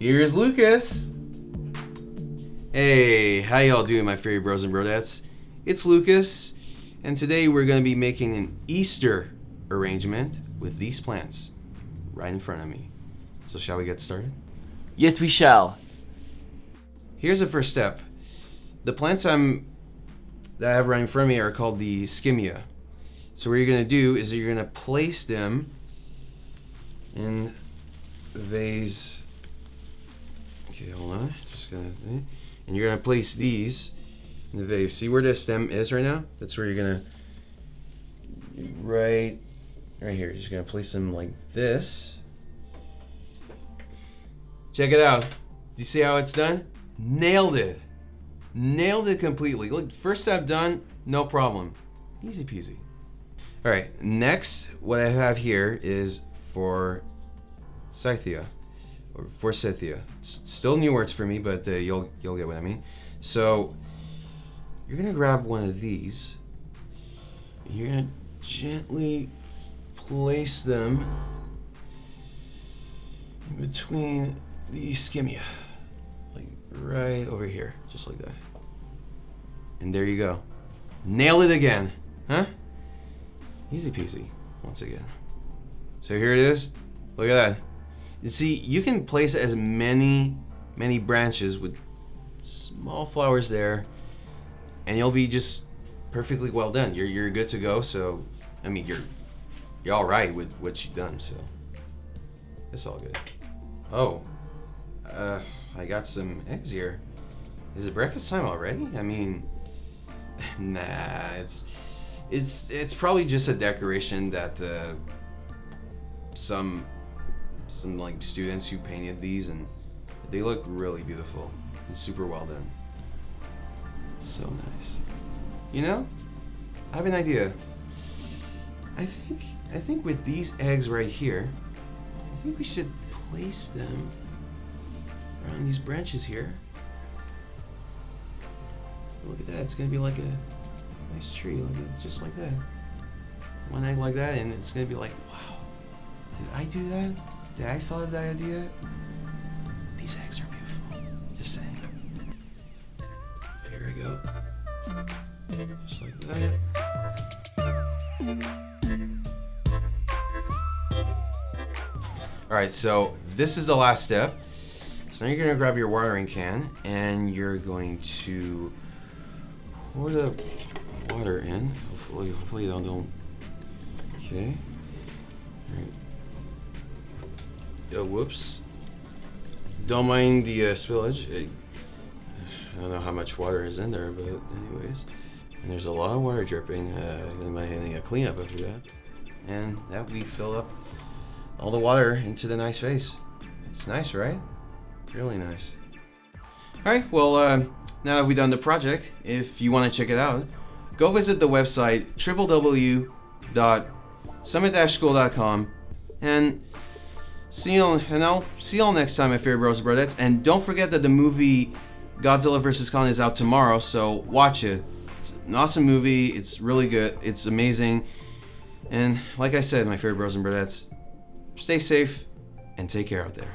Here's Lucas. Hey, how y'all doing, my fairy bros and brodettes? It's Lucas, and today we're going to be making an Easter arrangement with these plants right in front of me. So shall we get started? Yes, we shall. Here's the first step. The plants that I have right in front of me are called the skimia. So what you're going to do is you're going to place them in the vase. Okay, hold on. And you're gonna place these in the vase. See where the stem is right now? That's where you're gonna right here. You're just gonna place them like this. Check it out. Do you see how it's done? Nailed it. Nailed it completely. Look, first step done, no problem. Easy peasy. All right. Next, what I have here is forsythia. Or forsythia. It's still new words for me, but you'll get what I mean. So you're gonna grab one of these. You're gonna gently place them in between the skimia, like right over here, just like that. And there you go. Nail it again, huh? Easy peasy. Once again. So here it is. Look at that. You see, you can place as many branches with small flowers there, and you'll be just perfectly well done. You're good to go. So, I mean, you're all right with what you've done. So, it's all good. Oh, I got some eggs here. Is it breakfast time already? I mean, nah. It's probably just a decoration that some like students who painted these, and they look really beautiful and super well done. So nice. You know, I have an idea. I think with these eggs right here, I think we should place them around these branches here. Look at that, it's gonna be like a nice tree, just like that. One egg like that, and it's gonna be like, wow, did I do that? Did I thought of that idea? These eggs are beautiful. Just saying. Here we go. Just like that. Alright, so this is the last step. So now you're gonna grab your watering can and you're going to pour the water in. Hopefully don't. Okay. Alright. Whoops. Don't mind the spillage. I don't know how much water is in there, but anyways. And there's a lot of water dripping. I might need a cleanup after that. And that we fill up all the water into the nice vase. It's nice, right? Really nice. Alright, well, now that we've done the project, if you want to check it out, go visit the website www.summit-school.com and I'll see y'all next time, my favorite bros and brodettes. And don't forget that the movie Godzilla vs. Kong is out tomorrow, so watch it. It's an awesome movie. It's really good. It's amazing. And like I said, my favorite bros and brodettes, stay safe and take care out there.